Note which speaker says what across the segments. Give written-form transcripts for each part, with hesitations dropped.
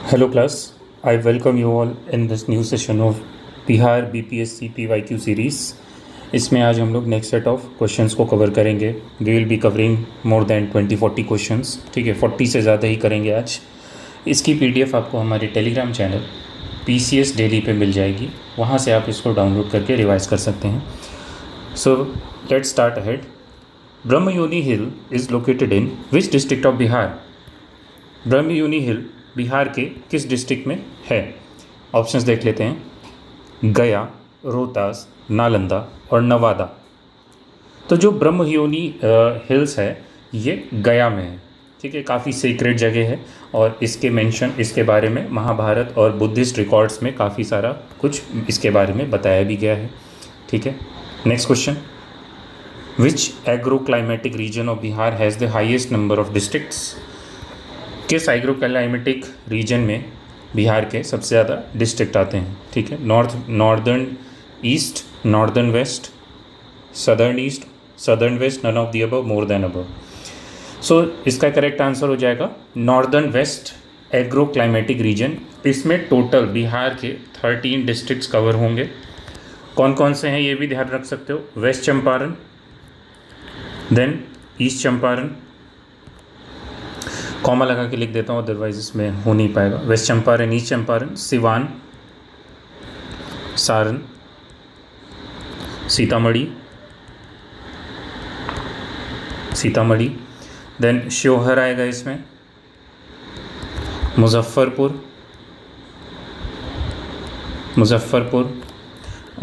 Speaker 1: Hello class, I welcome you all in this new session of Bihar BPSC PYQ series. इसमें आज हम लोग next set of questions को cover करेंगे। We will be covering more than 20-40 questions, ठीक है, 40 से ज़्यादा ही करेंगे आज। इसकी PDF आपको हमारे टेलीग्राम चैनल PCS डेली पे मिल जाएगी, वहाँ से आप इसको डाउनलोड करके रिवाइज कर सकते हैं। So let's start ahead. Brahmayoni hill is located in which district of Bihar? Brahmayoni hill Bihar के किस डिस्ट्रिक्ट में है? ऑप्शंस देख लेते हैं, गया, रोहतास, नालंदा और नवादा। तो जो ब्रह्मयोनी हिल्स है ये गया में है, ठीक है, काफ़ी सीक्रेट जगह है और इसके मेंशन, इसके बारे में महाभारत और बुद्धिस्ट रिकॉर्ड्स में काफ़ी सारा कुछ इसके बारे में बताया भी गया है, ठीक है। Next question, which agro climatic reason of Bihar has the highest number of districts? किस एग्रो क्लाइमेटिक रीजन में बिहार के सबसे ज़्यादा डिस्ट्रिक्ट आते हैं, ठीक है। Northern east, northern west, southern east, southern west, none of the above, more than above. So इसका करेक्ट आंसर हो जाएगा northern west agro climatic region. इसमें टोटल बिहार के 13 डिस्ट्रिक्ट्स कवर होंगे। कौन कौन से हैं ये भी ध्यान रख सकते हो, west Champaran, then east Champaran, comma लगा के लिख देता हूँ अदरवाइज इसमें हो नहीं पाएगा। West Champaran, east Champaran, Siwan, Saran, Sitamarhi, then Sheohar आएगा इसमें, मुजफ्फरपुर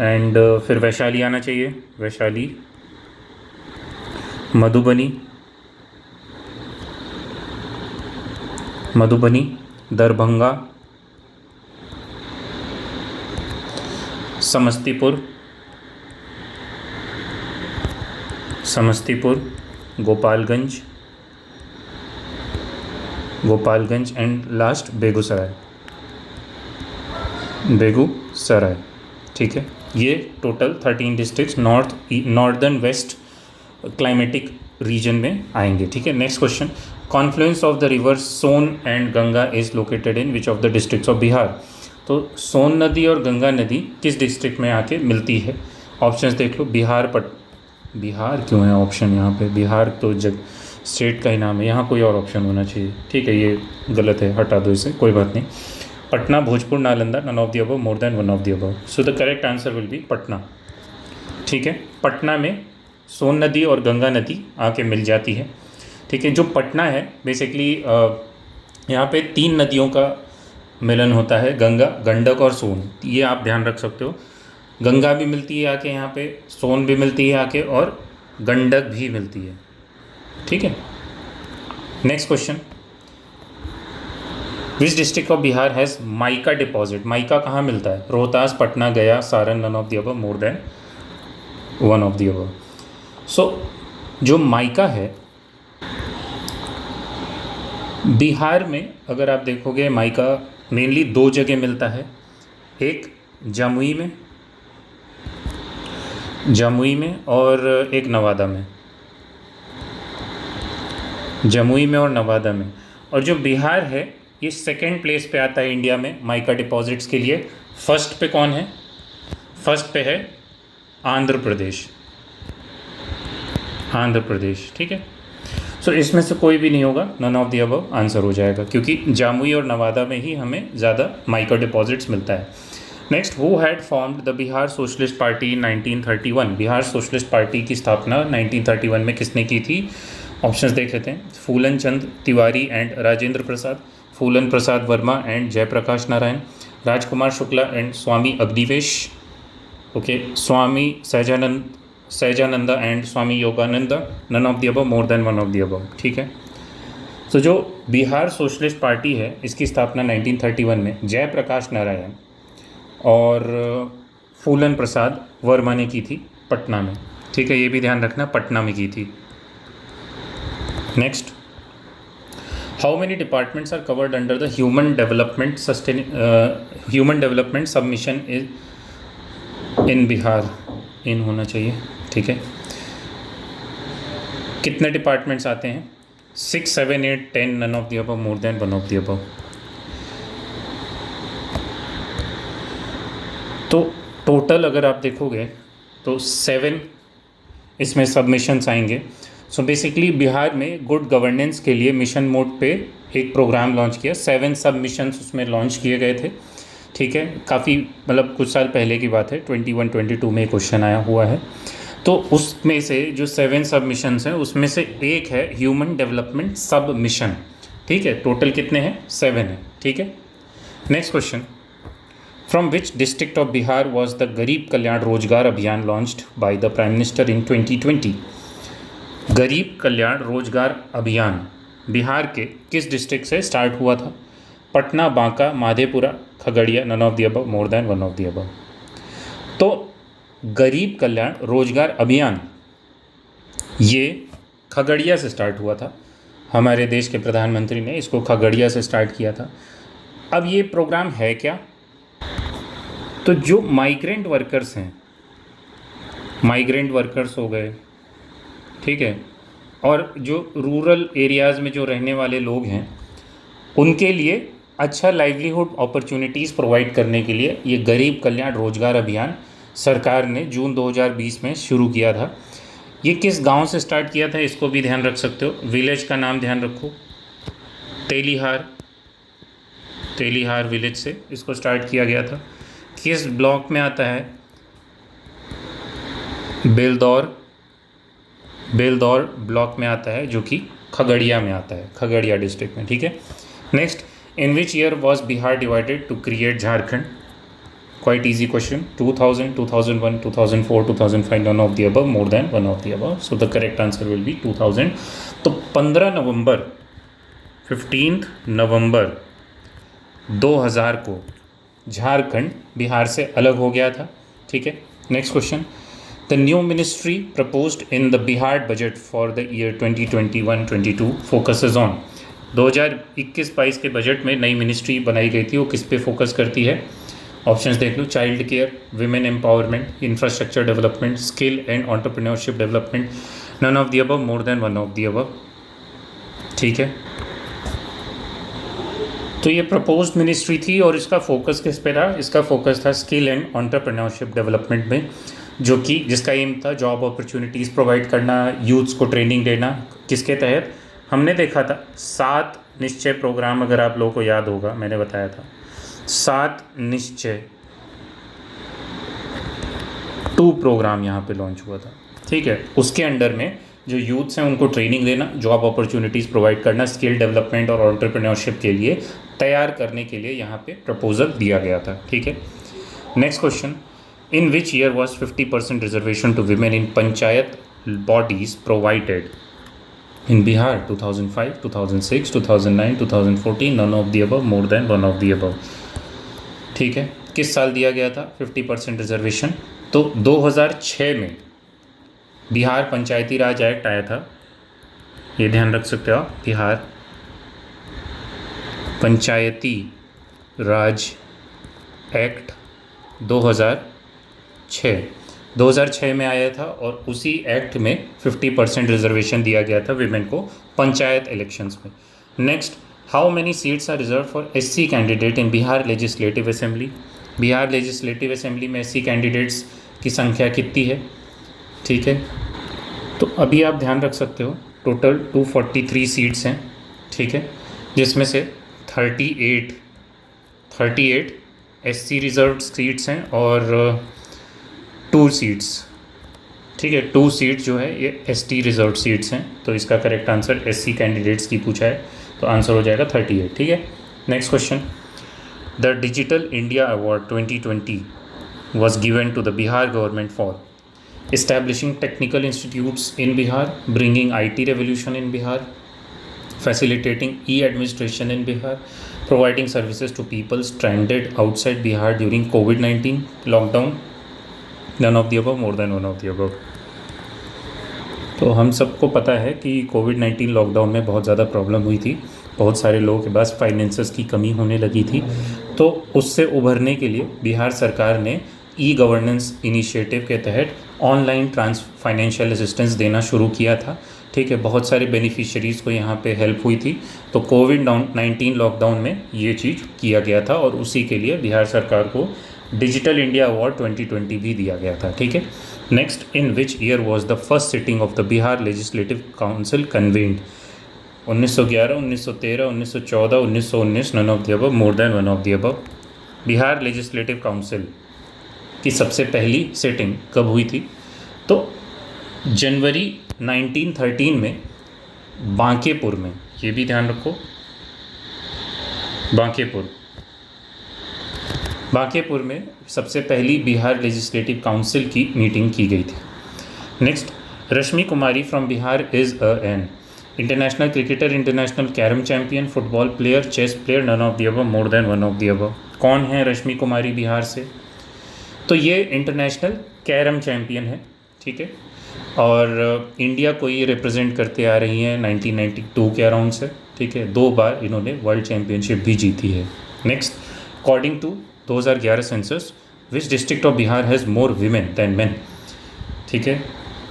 Speaker 1: एंड फिर वैशाली आना चाहिए, वैशाली, मधुबनी, दरभंगा, समस्तीपुर, गोपालगंज एंड लास्ट बेगूसराय, ठीक है। ये total 13 districts northern west climatic region में आएंगे, ठीक है। Next question, confluence of the river Son and Ganga is located in which of the districts of Bihar? तो सोन नदी और गंगा नदी किस डिस्ट्रिक्ट में आके मिलती है? ऑप्शंस देख लो, बिहार क्यों है ऑप्शन यहाँ पे? बिहार तो स्टेट का ही नाम है, यहाँ कोई और ऑप्शन होना चाहिए, ठीक है, ये गलत है, हटा दो इसे, कोई बात नहीं। Patna, Bhojpur, Nalanda, none of the above, more than one of the above. So the correct answer will be Patna, ठीक है। पटना में सोन नदी और गंगा नदी आके मिल जाती है, ठीक है। जो पटना है बेसिकली यहाँ पे 3 नदियों का मिलन होता है, गंगा, गंडक और सोन, ये आप ध्यान रख सकते हो। गंगा भी मिलती है आके यहाँ पे, सोन भी मिलती है आके और गंडक भी मिलती है, ठीक है। Next question, which district of Bihar has mica deposit? Mica कहाँ मिलता है? Rohtas, Patna, Gaya, Saran, none of the above, more than one of the above. So जो माइका है बिहार में, अगर आप देखोगे माइका मेनली 2 जगह मिलता है, एक जमुई में और एक नवादा में, और जो बिहार है ये सेकेंड प्लेस पे आता है इंडिया में माइका डिपॉजिट्स के लिए। फर्स्ट पे कौन है? फर्स्ट पे है आंध्र प्रदेश, ठीक है। सो इसमें से कोई भी नहीं होगा, none of the above answer हो जाएगा, क्योंकि जामुई और नवादा में ही हमें ज़्यादा माइका डिपॉजिट्स मिलता है। Next, who had formed the Bihar socialist party in 1931? Bihar socialist party की स्थापना 1931 में किसने की थी? ऑप्शंस देख लेते हैं, Phulan Chand Tiwari and Rajendra Prasad, Phulan Prasad Verma and Jayaprakash Narayan, Rajkumar Shukla and Swami Agnivesh, okay, Swami Sahajananda and Swami Yogananda, none of the above, more than one of the above, ठीक है। तो जो बिहार सोशलिस्ट पार्टी है इसकी स्थापना 1931 में जयप्रकाश नारायण और फूलन प्रसाद वर्मा ने की थी पटना में, ठीक है, ये भी ध्यान रखना, पटना में की थी। Next, how many departments are covered under the human development submission in Bihar? इन होना चाहिए, ठीक है। कितने डिपार्टमेंट्स आते हैं? 6, 7, 8, 10, none of the above, more than one of the above. तो टोटल अगर आप देखोगे तो 7 इसमें सबमिशंस आएंगे। सो बेसिकली बिहार में गुड गवर्नेंस के लिए मिशन मोड पे एक प्रोग्राम लॉन्च किया, 7 सबमिशंस उसमें लॉन्च किए गए थे। ठीक है, काफ़ी मतलब कुछ साल पहले की बात है, 21-22 में क्वेश्चन आया हुआ है। तो उसमें से जो 7 सबमिशंस हैं उसमें से एक है ह्यूमन डेवलपमेंट सब मिशन। ठीक है, टोटल कितने हैं? 7 हैं। ठीक है, next question, from which district of Bihar was the गरीब कल्याण रोजगार अभियान launched by the prime minister in 2020? गरीब कल्याण रोजगार अभियान बिहार के किस डिस्ट्रिक्ट से स्टार्ट हुआ था? Patna, Banka, Madhepura, Khagaria, none of the above, more than one of the above. तो गरीब कल्याण रोजगार अभियान ये खगड़िया से स्टार्ट हुआ था। हमारे देश के प्रधानमंत्री ने इसको खगड़िया से स्टार्ट किया था। अब ये प्रोग्राम है क्या? तो जो माइग्रेंट वर्कर्स हैं, माइग्रेंट वर्कर्स हो गए, ठीक है, और जो रूरल एरियाज़ में जो रहने वाले लोग हैं उनके लिए अच्छा लाइवलीहुड अपॉर्चुनिटीज़ प्रोवाइड करने के लिए ये गरीब कल्याण रोजगार अभियान सरकार ने जून 2020 में शुरू किया था। ये किस गांव से स्टार्ट किया था इसको भी ध्यान रख सकते हो, विलेज का नाम ध्यान रखो, तेलीहार, तेलीहार विलेज से इसको स्टार्ट किया गया था। किस ब्लॉक में आता है? बेलदौर, बेलदौर ब्लॉक में आता है, जो कि खगड़िया में आता है, खगड़िया डिस्ट्रिक्ट में। ठीक है, next, in which year was Bihar divided to create Jharkhand? Quite easy question. 2000, 2001, 2004, 2005, none of the above, more than one of the above. So the correct answer will be 2000। तो 15 नवंबर 2000 को झारखंड बिहार से अलग हो गया था। ठीक है, next question, the new ministry proposed in the Bihar budget for the year 2021-22 focuses on? 2021-22 के बजट में नई मिनिस्ट्री बनाई गई थी, वो किस पे फोकस करती है? ऑप्शंस देख लो, child care, women empowerment, infrastructure development, skill and entrepreneurship development, none of the above, more than one of the above. ठीक है, तो ये प्रपोज्ड मिनिस्ट्री थी और इसका फोकस किस पे था? इसका फोकस था स्किल एंड एंटरप्रेन्योरशिप डेवलपमेंट में, जो कि जिसका एम था जॉब अपॉर्चुनिटीज़ प्रोवाइड करना, यूथ्स को ट्रेनिंग देना। किसके तहत? हमने देखा था 7 निश्चय प्रोग्राम, अगर आप लोगों को याद होगा मैंने बताया था 7 निश्चय 2 प्रोग्राम यहाँ पे लॉन्च हुआ था। ठीक है, उसके अंडर में जो यूथ्स हैं उनको ट्रेनिंग देना, जॉब अपॉर्चुनिटीज़ प्रोवाइड करना, स्किल डेवलपमेंट और एंटरप्रेन्योरशिप के लिए तैयार करने के लिए यहाँ पे प्रपोजल दिया गया था। ठीक है, next question, in which year was 50% reservation to women in panchayat bodies provided in Bihar? 2005, 2006, 2009, 2014, none of the above, more than one of the above. ठीक है, किस साल दिया गया था 50% रिजर्वेशन? तो 2006 में बिहार पंचायती राज एक्ट आया था, ये ध्यान रख सकते हो आप, बिहार पंचायती राज एक्ट 2006 में आया था और उसी एक्ट में 50% रिजर्वेशन दिया गया था विमेन को पंचायत इलेक्शंस में। Next, how many seats are reserved for SC candidate in Bihar legislative assembly? Bihar legislative assembly में एससी कैंडिडेट्स की संख्या कितनी है? ठीक है, तो अभी आप ध्यान रख सकते हो टोटल 243 सीट्स हैं। ठीक है, जिसमें से 38 एससी रिजर्व्ड सीट्स हैं और 2 सीट्स, ठीक है, 2 सीट्स जो है ये एसटी रिजर्व्ड सीट्स हैं। तो इसका करेक्ट आंसर एससी कैंडिडेट्स की पूछा है तो आंसर हो जाएगा 38। ठीक है, next question, the digital India award 2020 was given to the Bihar government for establishing technical institutes in Bihar, bringing IT revolution in Bihar, facilitating e-administration in Bihar, providing services to people stranded outside Bihar during COVID-19 lockdown, none of the above, more than one of the above। तो हम सबको पता है कि कोविड-19 lockdown में बहुत ज़्यादा problem हुई थी, बहुत सारे लोगों के पास फाइनेंसेस की कमी होने लगी थी। तो उससे उभरने के लिए बिहार सरकार ने ई गवर्नेंस इनिशिएटिव के तहत ऑनलाइन फाइनेंशियल असिस्टेंस देना शुरू किया था। ठीक है, बहुत सारे बेनिफिशियरीज़ को यहाँ पे हेल्प हुई थी। तो कोविड-19 लॉकडाउन में ये चीज़ किया गया था और उसी के लिए बिहार सरकार को डिजिटल इंडिया अवार्ड 2020 भी दिया गया था, ठीक है। Next, in which year was the first sitting of the Bihar legislative council convened? 1911, 1913, 1914, 1919, none of the above, more than one of the above. Bihar legislative council की सबसे पहली सिटिंग कब हुई थी? तो जनवरी 1913 में बांकेपुर में, ये भी ध्यान रखो, बांकेपुर में सबसे पहली बिहार लेजिस्लेटिव काउंसिल की मीटिंग की गई थी। Next, Rashmi Kumari from Bihar is an international cricketer, international carrom champion, football player, chess player, none of the above, more than one of the above. कौन है रश्मि कुमारी बिहार से? तो ये इंटरनेशनल कैरम चैम्पियन है, ठीक है, और इंडिया को ये रिप्रेजेंट करते आ रही हैं 1992 के अराउंड से, ठीक है। 2 बार इन्होंने वर्ल्ड चैम्पियनशिप भी जीती है। Next, according to 2011 census, which district of Bihar has more women than men? ठीक है,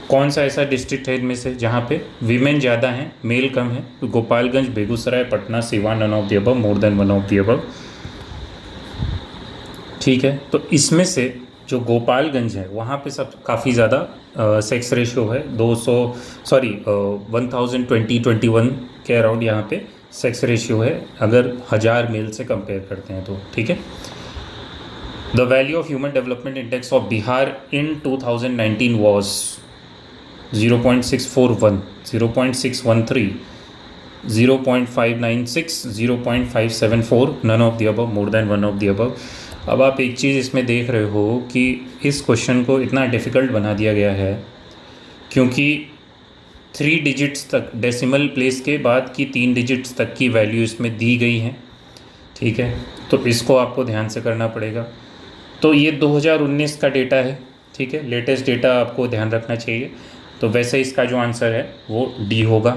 Speaker 1: कौन सा ऐसा डिस्ट्रिक्ट है इनमें से जहाँ पे वीमेन ज़्यादा हैं, मेल कम है? तो Gopalganj, Begusarai, Patna, Siwan, none of the above, more than one of the above. ठीक है, तो इसमें से जो गोपालगंज है वहाँ पे सब काफ़ी ज़्यादा सेक्स रेशियो है, 1021 के अराउंड यहाँ पे सेक्स रेशियो है, अगर 1000 मेल से कंपेयर करते हैं तो, ठीक है। The value of human development index of Bihar in 2019 was 0.641, 0.613, 0.596, 0.574, none of the above, more than one of the above। अब आप एक चीज़ इसमें देख रहे हो कि इस क्वेश्चन को इतना डिफ़िकल्ट बना दिया गया है क्योंकि 3 डिजिट्स तक, डेसिमल प्लेस के बाद की 3 डिजिट्स तक की वैल्यू इसमें दी गई हैं, ठीक है। तो इसको आपको ध्यान से करना पड़ेगा। तो ये 2019 का डेटा है, ठीक है, लेटेस्ट डेटा आपको ध्यान रखना चाहिए। तो वैसे इसका जो आंसर है वो डी होगा।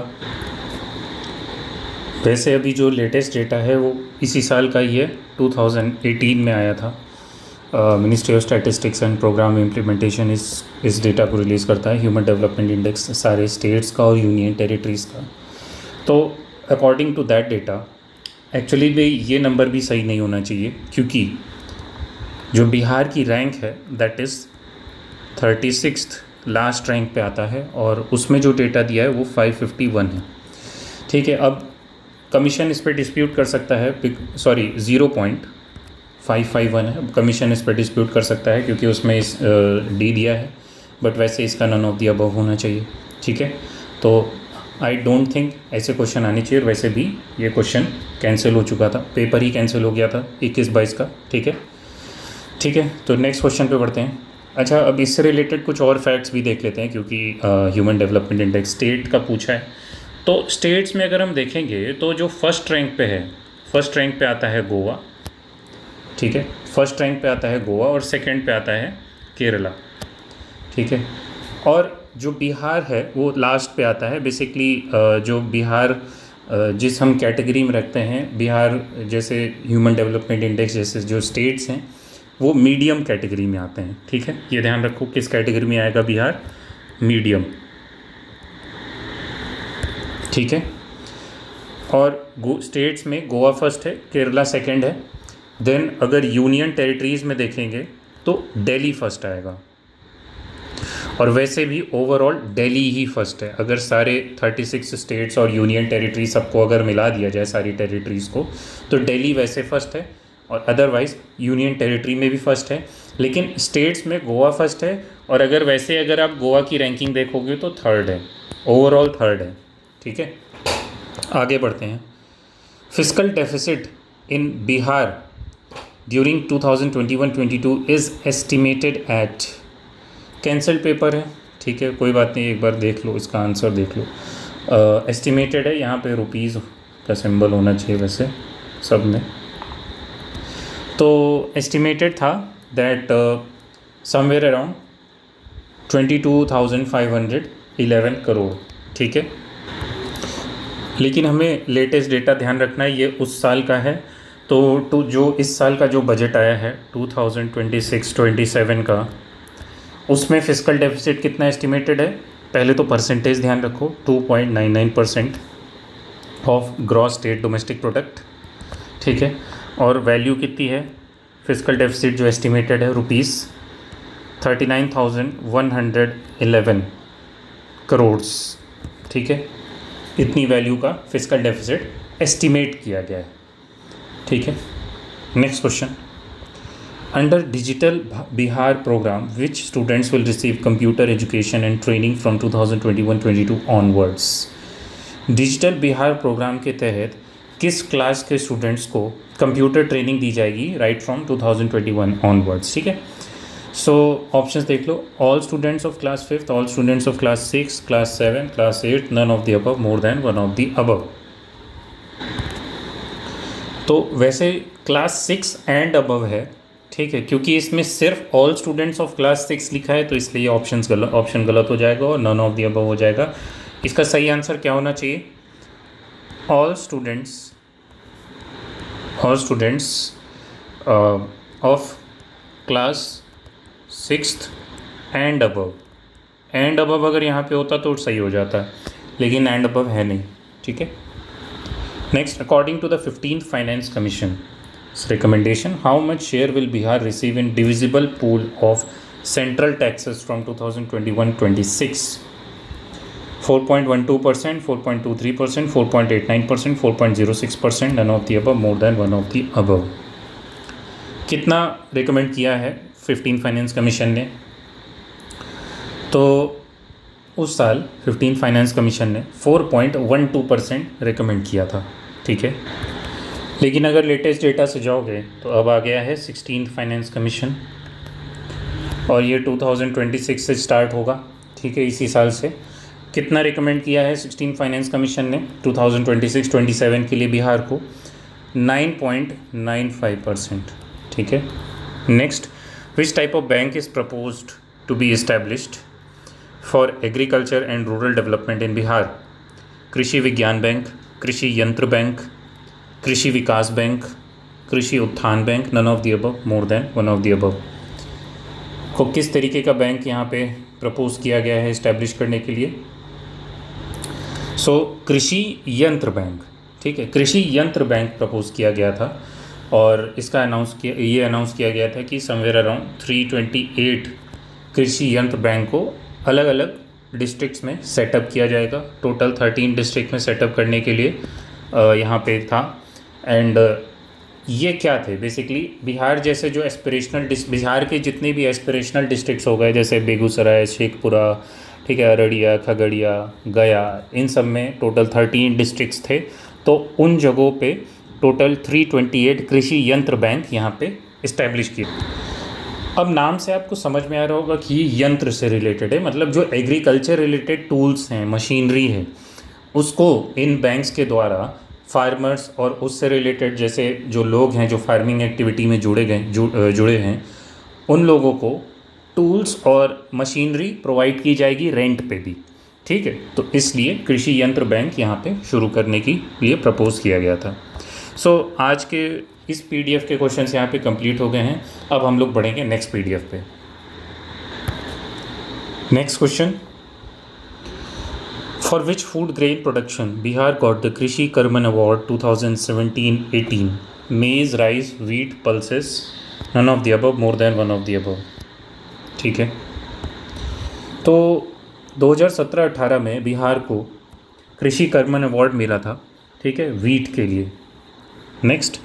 Speaker 1: वैसे अभी जो लेटेस्ट डेटा है वो इसी साल का ही है, 2018 में आया था। Ministry of statistics and programme implementation इस डेटा को रिलीज़ करता है, ह्यूमन डेवलपमेंट इंडेक्स सारे स्टेट्स का और यूनियन टेरिटरीज़ का। तो according to that data actually भी ये नंबर भी सही नहीं होना चाहिए क्योंकि जो बिहार की रैंक है that is 36th last rank पे आता है और उसमें जो डेटा दिया है वो 551 है, ठीक है। अब कमीशन इस पर डिस्प्यूट कर सकता है, 0.551 है, कमीशन इस पर डिस्प्यूट कर सकता है क्योंकि उसमें इस डी दिया है, बट वैसे इसका नन ऑफ द अबव होना चाहिए, ठीक है। तो आई डोंट थिंक ऐसे क्वेश्चन आने चाहिए, और वैसे भी ये क्वेश्चन कैंसिल हो चुका था, पेपर ही कैंसिल हो गया था 21-22 का, ठीक है। ठीक है, तो नेक्स्ट क्वेश्चन पे बढ़ते हैं। अच्छा, अब इससे रिलेटेड कुछ और फैक्ट्स भी देख लेते हैं क्योंकि ह्यूमन डेवलपमेंट इंडेक्स स्टेट का पूछा है। तो स्टेट्स में अगर हम देखेंगे तो जो फर्स्ट रैंक पे है, फर्स्ट रैंक पे आता है गोवा, ठीक है, फर्स्ट रैंक पे आता है गोवा और सेकंड पे आता है केरला, ठीक है। और जो बिहार है वो लास्ट पे आता है। बेसिकली जो बिहार जिस हम कैटेगरी में रखते हैं, बिहार जैसे ह्यूमन डेवलपमेंट इंडेक्स जैसे जो स्टेट्स हैं वो मीडियम कैटेगरी में आते हैं, ठीक है। ये ध्यान रखो किस कैटेगरी में आएगा बिहार, मीडियम, ठीक है। और स्टेट्स में गोवा फर्स्ट है, केरला सेकंड है। देन अगर यूनियन टेरिटरीज़ में देखेंगे तो दिल्ली फर्स्ट आएगा, और वैसे भी ओवरऑल दिल्ली ही फर्स्ट है। अगर सारे 36 स्टेट्स और यूनियन टेरिटरी सबको अगर मिला दिया जाए सारी टेरिटरीज़ को तो दिल्ली वैसे फर्स्ट है, और अदरवाइज़ यूनियन टेरिटरी में भी फर्स्ट है, लेकिन स्टेट्स में गोवा फर्स्ट है। और अगर वैसे अगर आप गोवा की रैंकिंग देखोगे तो थर्ड है, ओवरऑल थर्ड है, ठीक है। आगे बढ़ते हैं। Fiscal deficit in Bihar during 2021-22 is estimated at, cancelled paper है, ठीक है, कोई बात नहीं, एक बार देख लो, इसका आंसर देख लो। एस्टिमेटेड है, यहाँ पे रुपीज़ का सिंबल होना चाहिए वैसे सब में। तो एस्टिमेटेड था दैट समवेयर अराउंड 22,511 करोड़, ठीक है। लेकिन हमें लेटेस्ट डेटा ध्यान रखना है, ये उस साल का है। तो जो इस साल का जो बजट आया है 2026-27 का, उसमें फिस्कल डेफिसिट कितना एस्टिमेटेड है? पहले तो परसेंटेज ध्यान रखो, 2.99% of gross state domestic product, ठीक है। और वैल्यू कितनी है? फिजिकल डेफिसिट जो एस्टिमेटेड है ₹39,111 करोड़, ठीक है, इतनी वैल्यू का फिजिकल डेफिसिट एस्टिमेट किया गया है, ठीक है। Next question, under digital Bihar programme which students will receive computer education and training from 2021-22 onwards. Digital Bihar programme के तहत किस क्लास के स्टूडेंट्स को कंप्यूटर ट्रेनिंग दी जाएगी राइट फ्रॉम 2021 ऑनवर्ड्स, ठीक है। सो ऑप्शंस देख लो, all students of class 5th, all students of class 6, class 7, class 8, none of the above, more than one of the above. तो वैसे क्लास 6 एंड अबव है, ठीक है, क्योंकि इसमें सिर्फ ऑल स्टूडेंट्स ऑफ क्लास 6 लिखा है, तो इसलिए ऑप्शन गलत हो जाएगा और नन ऑफ द अबव हो जाएगा। इसका सही आंसर क्या होना चाहिए, all students of class 6th and above. And above अगर यहाँ पे होता तो सही हो जाता, लेकिन एंड अबव है नहीं, ठीक है। Next, according to the 15th finance commission recommendation, how much share will Bihar receive in divisible pool of central taxes from 2021-26? 4.12%, 4.23%, 4.89%, 4.06%, none of the above, more than one of the above। कितना recommend किया है 15 finance commission ने? तो उस साल 15 finance commission ने 4.12% recommend किया था, ठीक है। लेकिन अगर लेटेस्ट डेटा से जाओगे तो अब आ गया है 16th फाइनेंस कमीशन, और ये 2026 से स्टार्ट होगा, ठीक है, इसी साल से। कितना रिकमेंड किया है 16th फाइनेंस कमीशन ने 2026-27 के लिए बिहार को? 9.95%, ठीक है। Next, which type of bank is proposed to be established for agriculture and rural development in Bihar? Krishi Vigyan bank, कृषि यंत्र बैंक, कृषि विकास bank, Krishi Utthan bank, none of the above, more than one of the above. को किस तरीके का बैंक यहाँ पे propose किया गया है इस्टेब्लिश करने के लिए? सो कृषि यंत्र बैंक, ठीक है, कृषि यंत्र बैंक प्रपोज किया गया था, और इसका अनाउंस किया गया था कि समवेयर अराउंड 328 कृषि यंत्र बैंक को अलग अलग डिस्ट्रिक्ट्स में सेटअप किया जाएगा। टोटल 13 डिस्ट्रिक्ट में सेटअप करने के लिए यहाँ पे था। एंड ये क्या थे बेसिकली, बिहार जैसे जो बिहार के जितने भी एस्पिरेशनल डिस्ट्रिक्ट्स हो गए, जैसे बेगूसराय, शेखपुरा, ठीक है, अररिया, खगड़िया, गया, इन सब में टोटल 13 डिस्ट्रिक्ट्स थे। तो उन जगहों पे टोटल 328 कृषि यंत्र बैंक यहाँ पे इस्टेब्लिश किए। अब नाम से आपको समझ में आ रहा होगा कि ये यंत्र से रिलेटेड है, मतलब जो एग्रीकल्चर रिलेटेड टूल्स हैं, मशीनरी है, उसको इन बैंक्स के द्वारा फार्मर्स और उससे रिलेटेड जैसे जो लोग हैं जो फार्मिंग एक्टिविटी में जुड़े हैं, उन लोगों को टूल्स और मशीनरी प्रोवाइड की जाएगी रेंट पे भी, ठीक है। तो इसलिए कृषि यंत्र बैंक यहाँ पे शुरू करने के लिए प्रपोज किया गया था। सो आज के इस पीडीएफ के क्वेश्चंस यहाँ पे कंप्लीट हो गए हैं। अब हम लोग बढ़ेंगे नेक्स्ट पीडीएफ पे। Next question, For which food grain production Bihar got the Krishi Karman Award 2017-18? Maize, rice, wheat, pulses, none of the above, more than one of the above, ठीक है। तो 2017-18 में बिहार को कृषि कर्मन अवार्ड मिला था, ठीक है, वीट के लिए। Next,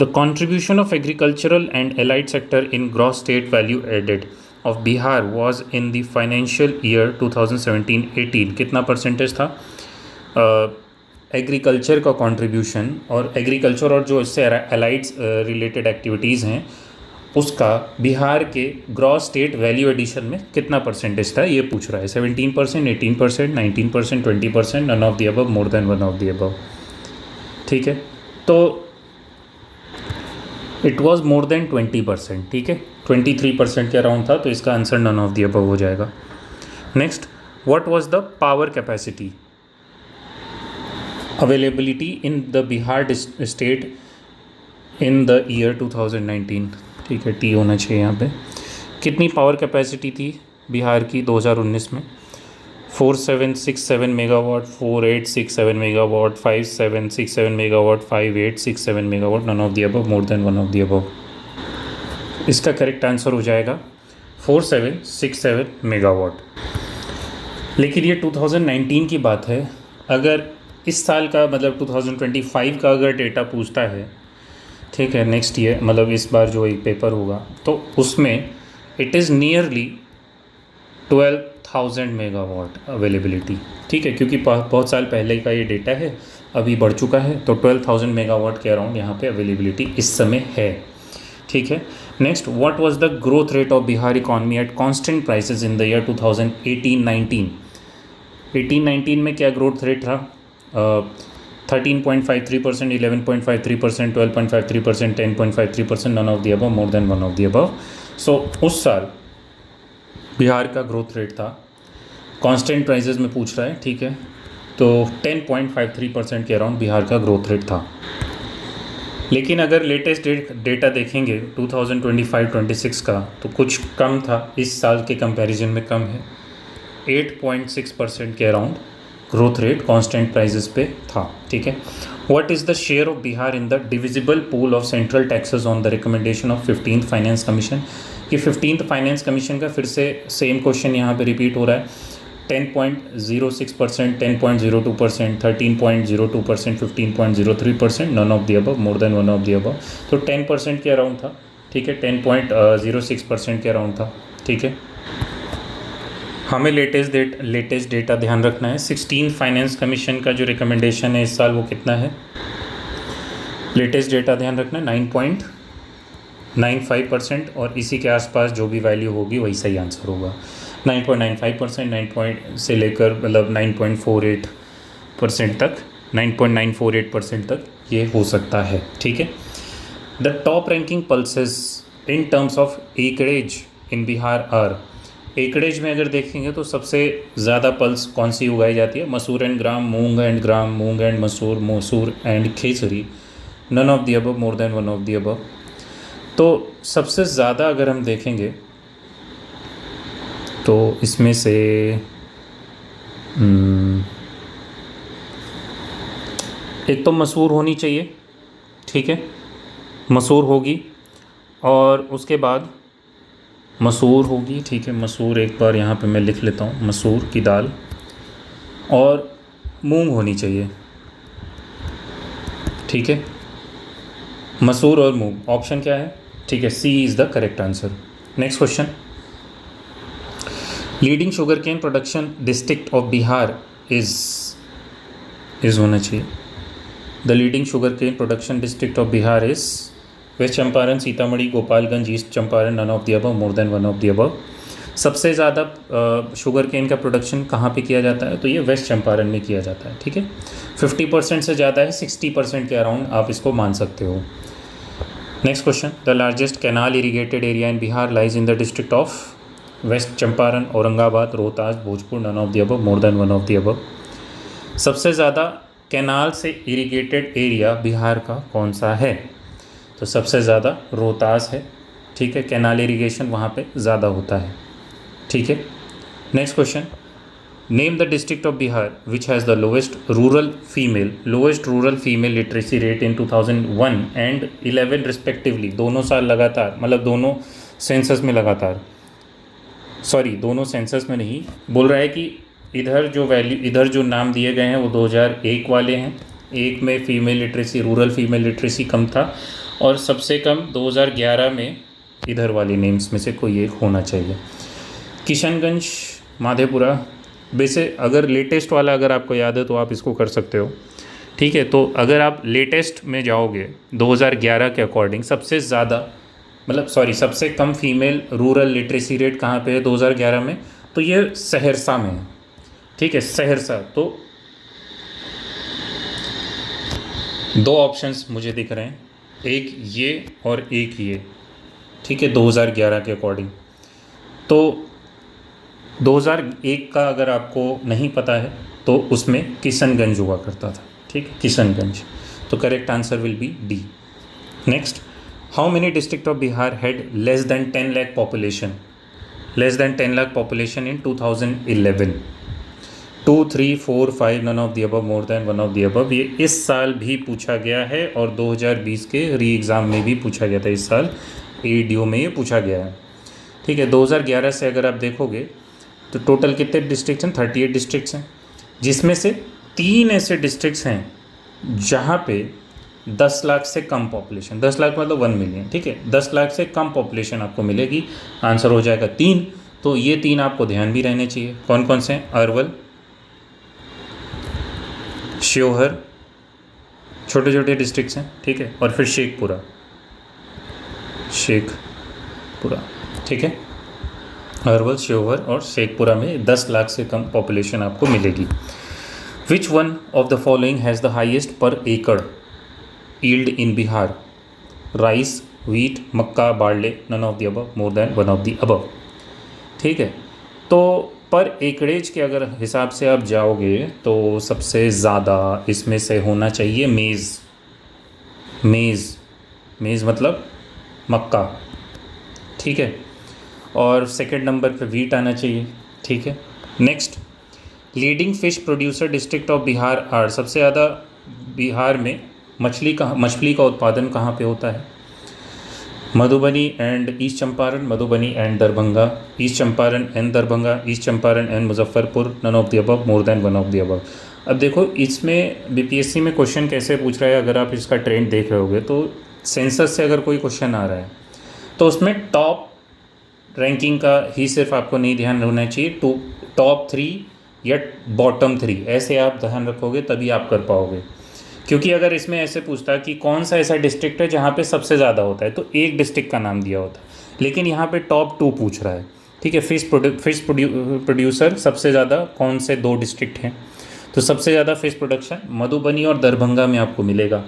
Speaker 1: the contribution of agricultural and allied sector in gross state value added of Bihar was in the financial year 2017-18, कितना परसेंटेज था एग्रीकल्चर का कंट्रीब्यूशन, और एग्रीकल्चर और जो इससे एलाइड्स रिलेटेड एक्टिविटीज़ हैं उसका बिहार के ग्रॉस स्टेट वैल्यू एडिशन में कितना परसेंटेज था, ये पूछ रहा है। 17%, 18%, 19%, 20%, none of the above, more than one of the above, ठीक है। तो इट वॉज मोर देन 20%, ठीक है, 23% के अराउंड था, तो इसका answer none of the above हो जाएगा। Next, what was the power capacity availability in the Bihar state in the year 2019, ठीक है, टी होना चाहिए यहाँ पे। कितनी पावर कैपेसिटी थी बिहार की 2019 में? 4767 megawatt, 4867 megawatt, 5767 megawatt, 5867 megawatt, none of the above, more than one of the above. इसका करेक्ट आंसर हो जाएगा 4767 मेगावाट। लेकिन ये 2019 की बात है। अगर इस साल का मतलब 2025 का अगर डेटा पूछता है, ठीक है, नेक्स्ट ईयर मतलब इस बार जो एक पेपर होगा, तो उसमें it is nearly 12,000 megawatt availability. ठीक है, क्योंकि बहुत साल पहले का ये डेटा है, अभी बढ़ चुका है, तो 12,000 मेगावाट के अराउंड यहाँ पे अवेलेबिलिटी इस समय है। ठीक है, next, what was the growth rate of Bihar economy at constant prices in the year 2018-19? 18-19 में क्या ग्रोथ रेट था? 13.53%, 11.53%, 12.53%, 10.53%, none of the above, more than one of the above. So उस साल बिहार का ग्रोथ रेट था, कांस्टेंट प्राइसेस में पूछ रहा है, ठीक है, तो 10.53% के अराउंड बिहार का ग्रोथ रेट था। लेकिन अगर लेटेस्ट डेटा देखेंगे 2025-26 का, तो कुछ कम था, इस साल के कंपैरिजन में कम है, 8.6% के around growth rate constant prices पे था। ठीक है, what is the share of Bihar in the divisible pool of central taxes on the recommendation of 15th finance commission? कि 15th फाइनेंस कमीशन का फिर से सेम क्वेश्चन यहाँ पे रिपीट हो रहा है। 10.06%, 10.02%, 13.02%, 15.03%, none of the above, more than one of the above. तो 10% के अराउंड था। ठीक है, 10.06% के अराउंड था। ठीक है, हमें लेटेस्ट डेटा ध्यान रखना है। 16 फाइनेंस कमीशन का जो रिकमेंडेशन है इस साल, वो कितना है? लेटेस्ट डेटा ध्यान रखना है, 9.95%, और इसी के आसपास जो भी वैल्यू होगी वही सही आंसर होगा। 9.95%, 9 से लेकर मतलब 9.48% तक, 9.948% तक ये हो सकता है। ठीक है, the top ranking pulses in terms of acreages in Bihar are. Acreages में अगर देखेंगे तो सबसे ज़्यादा पल्स कौन सी उगाई जाती है? Masoor and gram, moong and gram, moong and masoor, masoor and khesari, none of the above, more than one of the above. तो सबसे ज़्यादा अगर हम देखेंगे तो इसमें से एक तो मसूर होनी चाहिए। ठीक है, मसूर होगी, और उसके बाद मसूर होगी। ठीक है, मसूर एक बार यहाँ पे मैं लिख लेता हूँ, मसूर की दाल, और मूंग होनी चाहिए। ठीक है, मसूर और मूंग, ऑप्शन क्या है? ठीक है, C is the correct answer. Next question, leading sugar cane production district of Bihar is होना चाहिए। The leading sugar cane production district of Bihar is west Champaran, Sitamarhi, Gopalganj, east Champaran, none of the above, more than one of the above. सबसे ज़्यादा sugar cane का production कहाँ पे किया जाता है? तो ये वेस्ट चंपारण में किया जाता है। ठीक है, 50% से ज़्यादा है, 60% के अराउंड आप इसको मान सकते हो। Next question, the largest canal irrigated area in Bihar lies in the district of west Champaran, Aurangabad, Rohtas, Bhojpur, none of the above, more than one of the above. सबसे ज़्यादा कैनाल से इरीगेटेड एरिया बिहार का कौन सा है? तो सबसे ज़्यादा रोहतास है। ठीक है, कैनाल इरीगेशन वहाँ पे ज़्यादा होता है। ठीक है, next question, name the district of Bihar which has the lowest rural female literacy rate in 2001 and 11 respectively. दोनों साल लगातार, मतलब दोनों सेंसस में लगातार, सॉरी दोनों सेंसस में नहीं, बोल रहा है कि इधर जो नाम दिए गए हैं वो 2001 वाले हैं। एक में female literacy, rural female literacy कम था, और सबसे कम 2011 में इधर वाले नेम्स में से कोई एक होना चाहिए। किशनगंज, माधेपुरा, वैसे अगर लेटेस्ट वाला अगर आपको याद है तो आप इसको कर सकते हो। ठीक है, तो अगर आप लेटेस्ट में जाओगे 2011 के अकॉर्डिंग, सबसे कम फीमेल रूरल लिटरेसी रेट कहाँ पे है 2011 में? तो ये सहरसा में है। ठीक है, सहरसा। तो दो ऑप्शंस मुझे दिख रहे हैं, एक ये और एक ये। ठीक है, 2011 के अकॉर्डिंग। तो 2001 का अगर आपको नहीं पता है तो उसमें किशनगंज हुआ करता था। ठीक है, किशनगंज। तो correct answer will be D. Next, how many district of Bihar had less than 10 lakh population? Less than 10 lakh population in 2011? 2, 3, 4, 5, none of the above, more than one of the above. ये इस साल भी पूछा गया है, और 2020 के री एग्ज़ाम में भी पूछा गया था इस साल। ADO में ये पूछा गया है। ठीक है, 2011 से अगर आप देखोगे तो टोटल कितने डिस्ट्रिक्ट्स हैं, 38 डिस्ट्रिक्ट्स हैं, जिसमें से 3 ऐसे डिस्ट्रिक्ट्स हैं जहाँ पे 10 लाख से कम पॉपुलेशन, 10 लाख मतलब 1 मिलियन, ठीक है, 10 लाख से कम पॉपुलेशन आपको मिलेगी। आंसर हो जाएगा 3। तो ये 3 आपको ध्यान भी रहने चाहिए। कौन कौन से हैं? अरवल, श्योहर, छोटे छोटे डिस्ट्रिक्ट्स हैं, ठीक है, और फिर शेखपुरा, ठीक है। अरवल, श्योहर और शेखपुरा में 10 लाख से कम पॉपुलेशन आपको मिलेगी। Which one of the following has the highest per acre yield in Bihar? Rice, wheat, makka, barley, none of the above, more than one of the above. ठीक है, तो पर एकड़ेज के अगर हिसाब से आप जाओगे तो सबसे ज़्यादा इसमें से होना चाहिए मेज़ मतलब मक्का, ठीक है, और सेकंड नंबर पे व्हीट आना चाहिए, ठीक है। Next, leading fish producer district of Bihar are, सबसे ज़्यादा बिहार में मछली का उत्पादन कहाँ पे होता है? Madhubani and east Champaran, Madhubani and Darbhanga, east Champaran and Darbhanga, east Champaran and Muzaffarpur, none of the above, more than one of the above. अब देखो इसमें BPSC में क्वेश्चन कैसे पूछ रहा है, अगर आप इसका ट्रेंड देख रहे होगे तो सेंसस से अगर कोई क्वेश्चन आ रहा है तो उसमें टॉप रैंकिंग का ही सिर्फ आपको नहीं ध्यान रखना चाहिए, टॉप 3 या बॉटम 3 ऐसे आप ध्यान रखोगे तभी आप कर पाओगे। क्योंकि अगर इसमें ऐसे पूछता कि कौन सा ऐसा डिस्ट्रिक्ट है जहाँ पे सबसे ज़्यादा होता है तो एक डिस्ट्रिक्ट का नाम दिया होता, लेकिन यहाँ पे टॉप 2 पूछ रहा है, ठीक है। फिश प्रोड्यूसर सबसे ज़्यादा कौन से 2 डिस्ट्रिक्ट हैं? तो सबसे ज़्यादा फिश प्रोडक्शन मधुबनी और दरभंगा में आपको मिलेगा।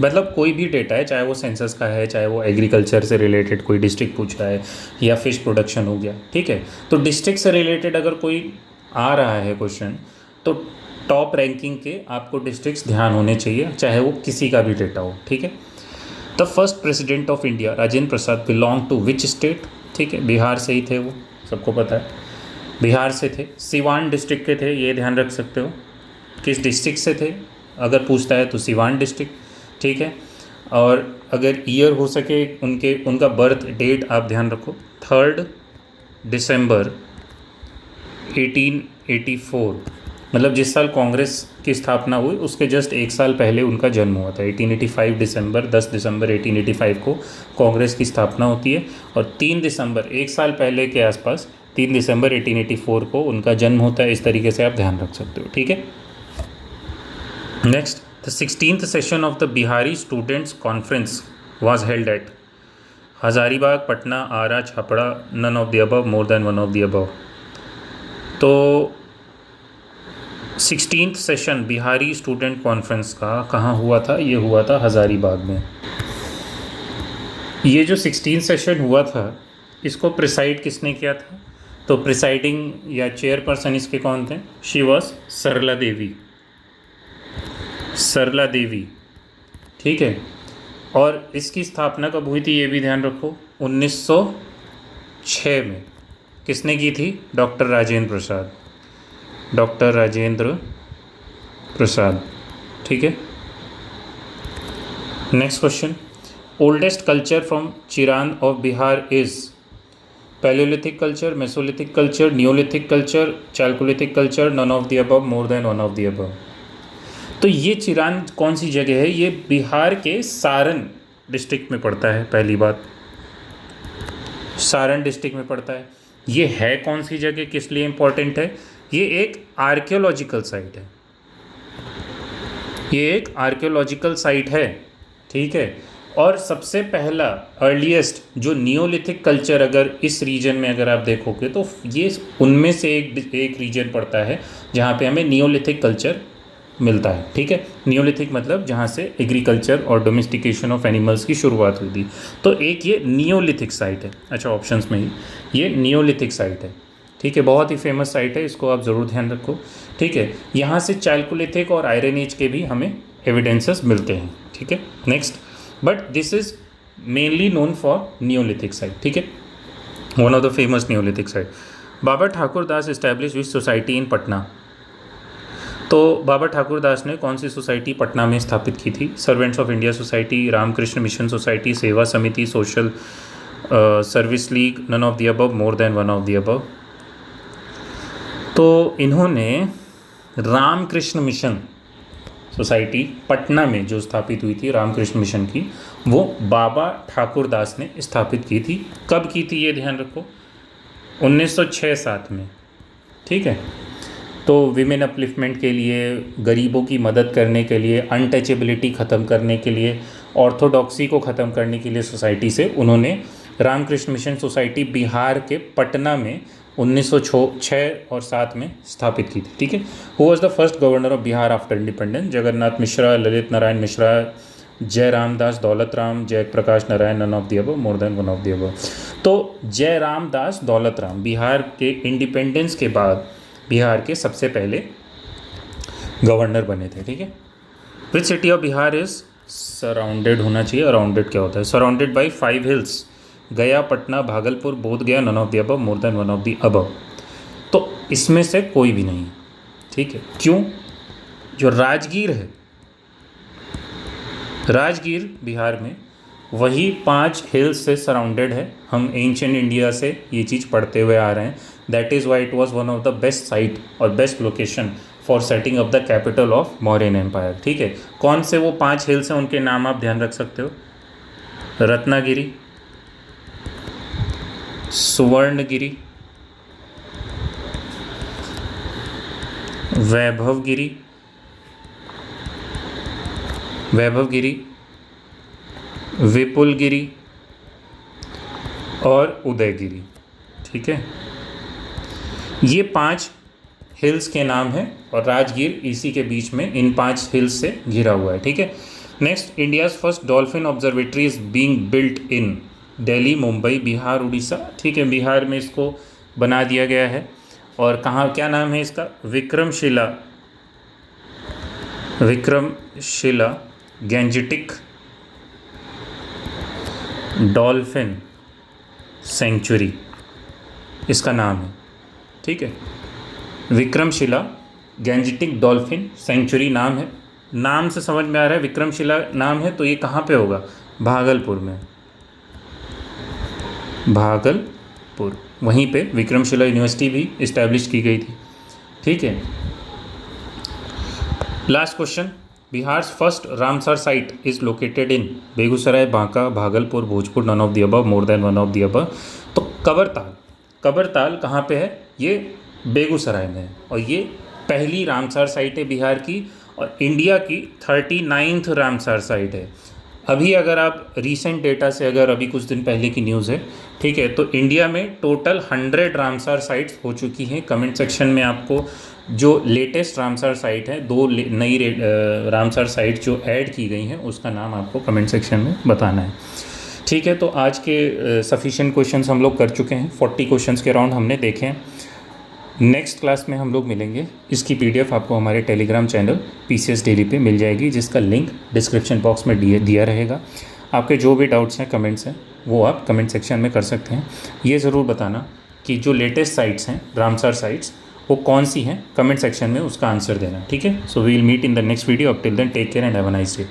Speaker 1: मतलब कोई भी डेटा है, चाहे वो सेंसस का है, चाहे वो एग्रीकल्चर से रिलेटेड कोई डिस्ट्रिक्ट पूछ रहा है या फिश प्रोडक्शन हो गया, ठीक है, तो डिस्ट्रिक्ट से रिलेटेड अगर कोई आ रहा है क्वेश्चन तो टॉप रैंकिंग के आपको डिस्ट्रिक्ट्स ध्यान होने चाहिए, चाहे वो किसी का भी डेटा हो, ठीक है। The first president of India Rajendra Prasad belong to which state? ठीक है, बिहार से ही थे वो, सबको पता है, बिहार से थे, सिवान डिस्ट्रिक्ट के थे, ये ध्यान रख सकते हो। किस डिस्ट्रिक्ट से थे अगर पूछता है तो सिवान डिस्ट्रिक्ट, ठीक है। और अगर ईयर हो सके उनका बर्थ डेट आप ध्यान रखो, 3 दिसंबर 1884, मतलब जिस साल कांग्रेस की स्थापना हुई उसके जस्ट 1 साल पहले उनका जन्म हुआ था। 1885 दिसंबर 10 दिसंबर 1885 को कांग्रेस की स्थापना होती है, और 3 दिसंबर 1 साल पहले के आसपास 3 दिसंबर 1884 को उनका जन्म होता है। इस तरीके से आप ध्यान रख सकते हो, ठीक है। Next, the 16th session of the Bihari students conference was held at? Hazaribagh, Patna, Arrah, Chhapra, none of the above, more than one of the above. तो 16th session Bihari student conference का कहाँ हुआ था? ये हुआ था हज़ारीबाग में। ये जो 16th सेशन हुआ था इसको प्रिसाइड किसने किया था? तो प्रिसाइडिंग या चेयरपर्सन इसके कौन थे? शी वॉज सरला देवी, ठीक है। और इसकी स्थापना कब हुई थी ये भी ध्यान रखो, 1906 में। किसने की थी? डॉक्टर राजेंद्र प्रसाद, ठीक है। Next question, oldest culture from Chirand of Bihar is? Palaeolithic culture, mesolithic culture, neolithic culture, chalcolithic culture, none of the above, more than one of the above. तो ये चिरान कौन सी जगह है? ये बिहार के सारण डिस्ट्रिक्ट में पड़ता है। पहली बात, सारण डिस्ट्रिक्ट में पड़ता है। ये है कौन सी जगह, किस लिए इम्पोर्टेंट है? ये एक आर्कियोलॉजिकल साइट है, ठीक है। और सबसे पहला अर्लीस्ट जो नियोलिथिक कल्चर अगर इस रीजन में अगर आप देखोगे तो ये उनमें से एक रीजन पड़ता है जहाँ पे हमें नियोलिथिक कल्चर मिलता है, ठीक है। नियोलिथिक मतलब जहाँ से एग्रीकल्चर और डोमेस्टिकेशन ऑफ एनिमल्स की शुरुआत हुई थी। तो एक ये नियोलिथिक साइट है। अच्छा, ऑप्शंस में ही ये नियोलिथिक साइट है, ठीक है। बहुत ही फेमस साइट है, इसको आप ज़रूर ध्यान रखो, ठीक है। यहाँ से चालकोलिथिक और आयरन एज के भी हमें एविडेंसेस मिलते हैं, ठीक है। Next, but this is mainly known for Neolithic site, ठीक है, one of the famous Neolithic site. Baba Thakur Das establish which society in Patna? तो तो बाबा ठाकुर दास ने कौन सी सोसाइटी पटना में स्थापित की थी? Servants of India society, Ramakrishna mission society, Seva Samiti, social service league, none of the above, more than one of the above. तो इन्होंने रामकृष्ण मिशन सोसाइटी पटना में जो स्थापित हुई थी रामकृष्ण मिशन की, वो बाबा ठाकुर दास ने स्थापित की थी। कब की थी ये ध्यान रखो, 1906-7 में। ठीक है, तो विमेन अपलिफ्टमेंट के लिए, गरीबों की मदद करने के लिए, अनटचेबिलिटी ख़त्म करने के लिए, ऑर्थोडॉक्सी को ख़त्म करने के लिए सोसाइटी से उन्होंने रामकृष्ण मिशन सोसाइटी बिहार के पटना में 1906 और 7 में स्थापित की थी। ठीक है। Who was the first governor of Bihar after independence? Jagannath Mishra, Lalit Narayan Mishra, Jai Ramdas, Daulat Ram, Jai Prakash Narayan, none of the above, more than one of the above. तो जय रामदास दौलत राम बिहार के इंडिपेंडेंस के बाद बिहार के सबसे पहले गवर्नर बने थे। ठीक है। Which city of Bihar is surrounded होना चाहिए, अराउंडेड क्या होता है? सराउंडेड बाई 5 हिल्स, गया, Patna, Bhagalpur, Bodh Gaya, none of the above, more than one of the above. तो इसमें से कोई भी नहीं। ठीक है। क्यों? जो राजगीर है, राजगीर बिहार में, वही 5 हिल्स से सराउंडेड है। हम एंशिएंट इंडिया से ये चीज़ पढ़ते हुए आ रहे हैं। That is why it was one of the best site और best location for setting up the capital of Mauryan empire. ठीक है। कौन से वो 5 हिल्स हैं, उनके नाम आप ध्यान रख सकते हो? रत्नागिरी, सुवर्णगिरी, वैभवगिरी, विपुलगिरी और उदयगिरी। ठीक है। ये 5 हिल्स के नाम हैं और राजगीर इसी के बीच में इन 5 हिल्स से घिरा हुआ है। ठीक है। Next, India's first dolphin observatory is being built in Delhi, Mumbai, Bihar, Orissa. ठीक है। बिहार में इसको बना दिया गया है। और कहाँ, क्या नाम है इसका? विक्रमशिला गैंजेटिक डॉल्फिन सेंचुरी इसका नाम है। ठीक है। विक्रमशिला गैंजेटिक डॉल्फिन सेंचुरी नाम है। नाम से समझ में आ रहा है विक्रमशिला नाम है, तो ये कहाँ पे होगा? भागलपुर में। भागलपुर, वहीं पे विक्रमशिला यूनिवर्सिटी भी इस्टेब्लिश की गई थी। ठीक है। Last question, Bihar's first Ramsar site is located in Begusarai, Banka, Bhagalpur, Bhojpur, none of the above, more than one of the above. तो कबरताल कहाँ पे है? ये बेगूसराय में है और ये पहली रामसर साइट है बिहार की और इंडिया की 39th रामसर साइट है। अभी अगर आप रीसेंट डेटा से, अगर अभी कुछ दिन पहले की न्यूज़ है, ठीक है, तो इंडिया में टोटल 100 रामसर साइट्स हो चुकी हैं। कमेंट सेक्शन में आपको जो लेटेस्ट रामसर साइट है, 2 नई रामसर साइट जो ऐड की गई हैं, उसका नाम आपको कमेंट सेक्शन में बताना है। ठीक है। तो आज के सफिशिएंट क्वेश्चंस हम लोग कर चुके हैं। 40 क्वेश्चंस के राउंड हमने देखे हैं। नेक्स्ट क्लास में हम लोग मिलेंगे। इसकी PDF आपको हमारे टेलीग्राम चैनल PCS डेली पे मिल जाएगी, जिसका लिंक डिस्क्रिप्शन बॉक्स में दिया रहेगा। आपके जो भी डाउट्स हैं, कमेंट्स हैं, वो आप कमेंट सेक्शन में कर सकते हैं। ये ज़रूर बताना कि जो लेटेस्ट साइट्स हैं, रामसर साइट्स, वो कौन सी हैं, कमेंट सेक्शन में उसका आंसर देना। ठीक है। So we will meet in the next video. Up till then take care and have a nice day.